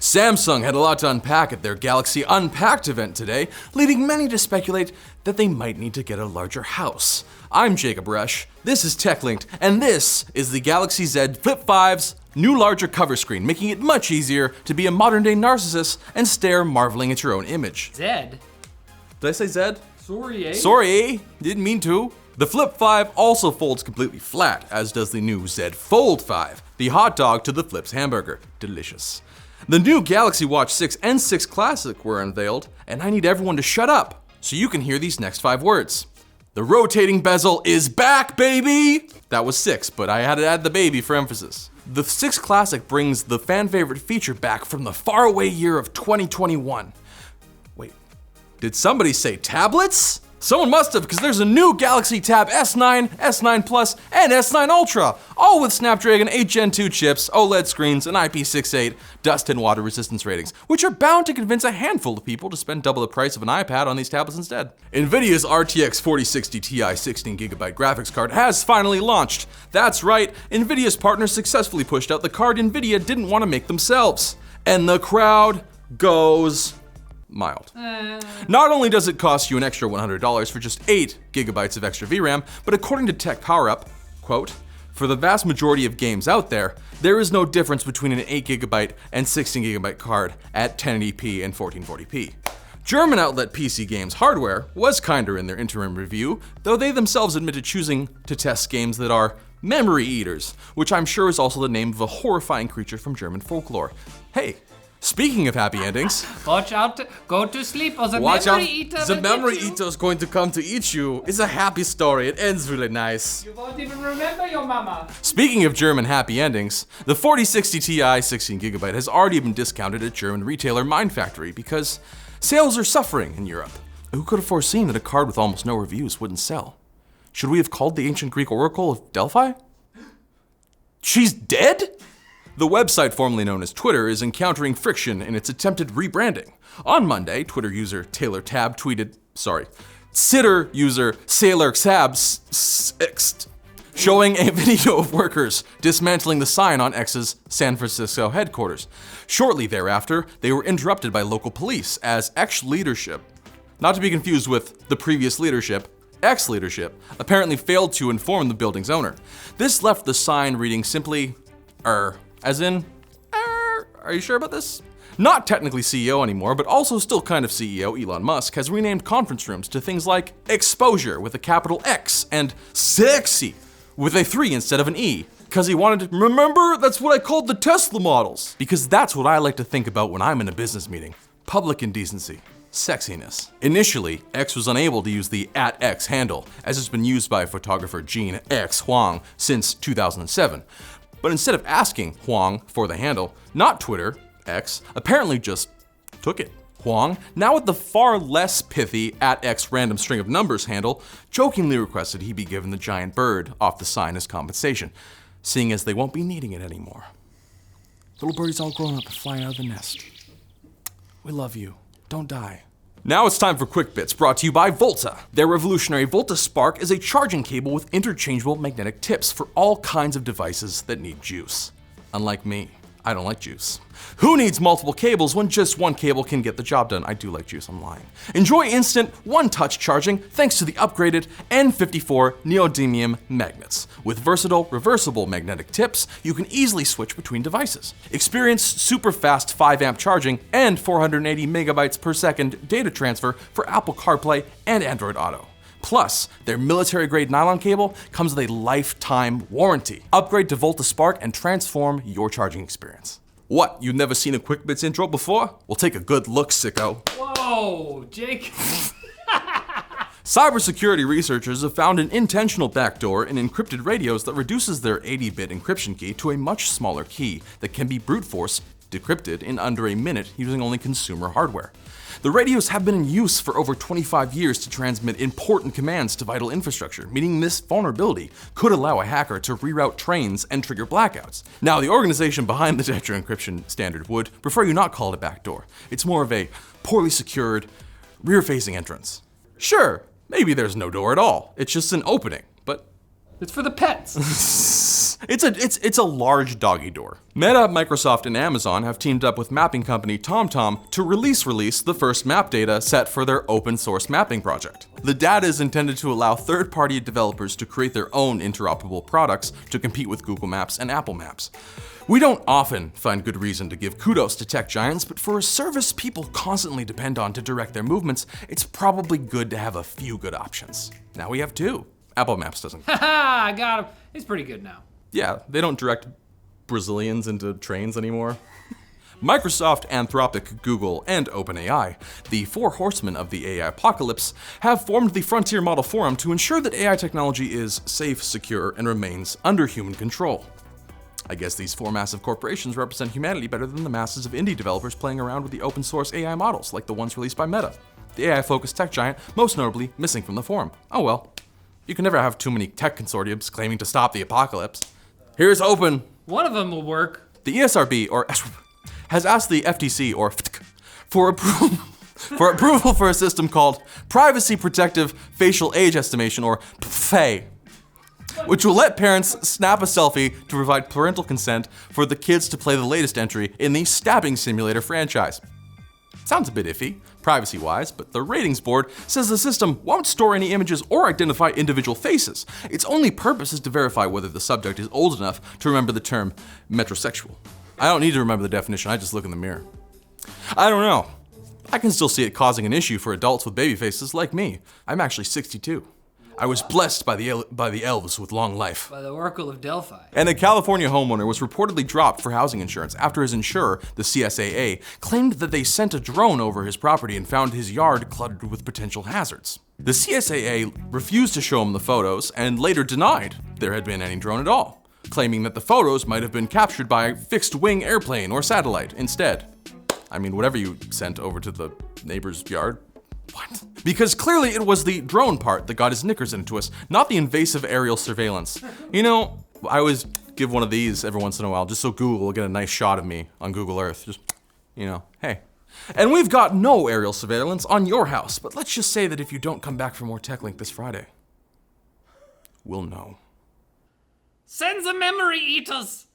Samsung had a lot to unpack at their Galaxy Unpacked event today, leading many to speculate that they might need to get a larger house. I'm Jacob Resch, this is TechLinked, and this is the Galaxy Z Flip 5's new larger cover screen, making it much easier to be a modern-day narcissist and stare marveling at your own image. Zed? Did I say Zed? Sorry, eh? Sorry, didn't mean to. The Flip 5 also folds completely flat, as does the new Z Fold 5, the hot dog to the Flip's hamburger. Delicious. The new Galaxy Watch 6 and 6 Classic were unveiled, and I need everyone to shut up so you can hear these next 5 words. The rotating bezel is back, baby! That was 6, but I had to add the baby for emphasis. The 6 Classic brings the fan favorite feature back from the faraway year of 2021. Wait, did somebody say tablets? Someone must have, because there's a new Galaxy Tab S9, S9 Plus, and S9 Ultra, all with Snapdragon 8 Gen 2 chips, OLED screens, and IP68 dust and water resistance ratings, which are bound to convince a handful of people to spend double the price of an iPad on these tablets instead. NVIDIA's RTX 4060 Ti 16GB graphics card has finally launched. That's right, NVIDIA's partners successfully pushed out the card NVIDIA didn't want to make themselves. And the crowd goes mild. Not only does it cost you an extra $100 for just 8 GB of extra VRAM, but according to Tech PowerUp, quote, for the vast majority of games out there, there is no difference between an 8 GB and 16 GB card at 1080p and 1440p. German outlet PC Games Hardware was kinder in their interim review, though they themselves admitted choosing to test games that are memory eaters, which I'm sure is also the name of a horrifying creature from German folklore. Hey, speaking of happy endings, Watch out, go to sleep or the watch memory out, eater the will memory get you. eater is going to come to eat you. It's a happy story, it ends really nice. You won't even remember your mama. Speaking of German happy endings, the 4060 Ti 16GB has already been discounted at German retailer Mind Factory because sales are suffering in Europe. Who could have foreseen that a card with almost no reviews wouldn't sell? Should we have called the ancient Greek oracle of Delphi? She's dead? The website formerly known as Twitter is encountering friction in its attempted rebranding. On Monday, Twitter user Taylor Tab tweeted, Sitter user Sailor Tabs showing a video of workers dismantling the sign on X's San Francisco headquarters. Shortly thereafter, they were interrupted by local police as X leadership, not to be confused with the previous leadership, X leadership, apparently failed to inform the building's owner. This left the sign reading simply, as in, are you sure about this? Not technically CEO anymore, but also still kind of CEO, Elon Musk has renamed conference rooms to things like exposure with a capital X and sexy with a 3 instead of an E. Because he wanted to, remember, that's what I called the Tesla models. Because that's what I like to think about when I'm in a business meeting. Public indecency. Sexiness. Initially, X was unable to use the @X handle, as it's been used by photographer Gene X Huang since 2007. But instead of asking Huang for the handle, not Twitter, X, apparently just took it. Huang, now with the far less pithy @X random string of numbers handle, jokingly requested he be given the giant bird off the sign as compensation, seeing as they won't be needing it anymore. Little birdie's all grown up and flying out of the nest. We love you. Don't die. Now it's time for Quick Bits, brought to you by Volta. Their revolutionary Volta Spark is a charging cable with interchangeable magnetic tips for all kinds of devices that need juice. Unlike me, I don't like juice. Who needs multiple cables when just one cable can get the job done? I do like juice, I'm lying. Enjoy instant, one-touch charging thanks to the upgraded N54 neodymium magnets. With versatile, reversible magnetic tips, you can easily switch between devices. Experience super fast 5-amp charging and 480 megabytes per second data transfer for Apple CarPlay and Android Auto. Plus, their military-grade nylon cable comes with a lifetime warranty. Upgrade to Volta Spark and transform your charging experience. What, you've never seen a Quick Bits intro before? Well, take a good look, sicko. Whoa, Jake. Cybersecurity researchers have found an intentional backdoor in encrypted radios that reduces their 80-bit encryption key to a much smaller key that can be brute force decrypted in under a minute using only consumer hardware. The radios have been in use for over 25 years to transmit important commands to vital infrastructure, meaning this vulnerability could allow a hacker to reroute trains and trigger blackouts. Now, the organization behind the Tetra encryption standard would prefer you not call it a backdoor. It's more of a poorly secured, rear-facing entrance. Sure, maybe there's no door at all. It's just an opening, but It's for the pets. It's a large doggy door. Meta, Microsoft, and Amazon have teamed up with mapping company TomTom to release the first map data set for their open source mapping project. The data is intended to allow third-party developers to create their own interoperable products to compete with Google Maps and Apple Maps. We don't often find good reason to give kudos to tech giants, but for a service people constantly depend on to direct their movements, it's probably good to have a few good options. Now we have two. Apple Maps doesn't. Haha, I got him. He's pretty good now. Yeah, they don't direct Brazilians into trains anymore. Microsoft, Anthropic, Google, and OpenAI, the four horsemen of the AI apocalypse, have formed the Frontier Model Forum to ensure that AI technology is safe, secure, and remains under human control. I guess these four massive corporations represent humanity better than the masses of indie developers playing around with the open source AI models like the ones released by Meta, the AI-focused tech giant most notably missing from the forum. Oh well. You can never have too many tech consortiums claiming to stop the apocalypse. Here's open. One of them will work. The ESRB, or has asked the FTC, or for approval for a system called Privacy Protective Facial Age Estimation, or PFA, which will let parents snap a selfie to provide parental consent for the kids to play the latest entry in the Stabbing Simulator franchise. Sounds a bit iffy, privacy-wise, but the ratings board says the system won't store any images or identify individual faces. Its only purpose is to verify whether the subject is old enough to remember the term metrosexual. I don't need to remember the definition, I just look in the mirror. I don't know. I can still see it causing an issue for adults with baby faces like me. I'm actually 62. I was blessed by the elves with long life. By the Oracle of Delphi. And a California homeowner was reportedly dropped for housing insurance after his insurer, the CSAA, claimed that they sent a drone over his property and found his yard cluttered with potential hazards. The CSAA refused to show him the photos and later denied there had been any drone at all, claiming that the photos might have been captured by a fixed-wing airplane or satellite instead. I mean, whatever you sent over to the neighbor's yard. What? Because clearly it was the drone part that got his knickers into us, not the invasive aerial surveillance. You know, I always give one of these every once in a while, just so Google will get a nice shot of me on Google Earth. Just, you know, hey. And we've got no aerial surveillance on your house, but let's just say that if you don't come back for more TechLink this Friday, we'll know. Send the memory eaters!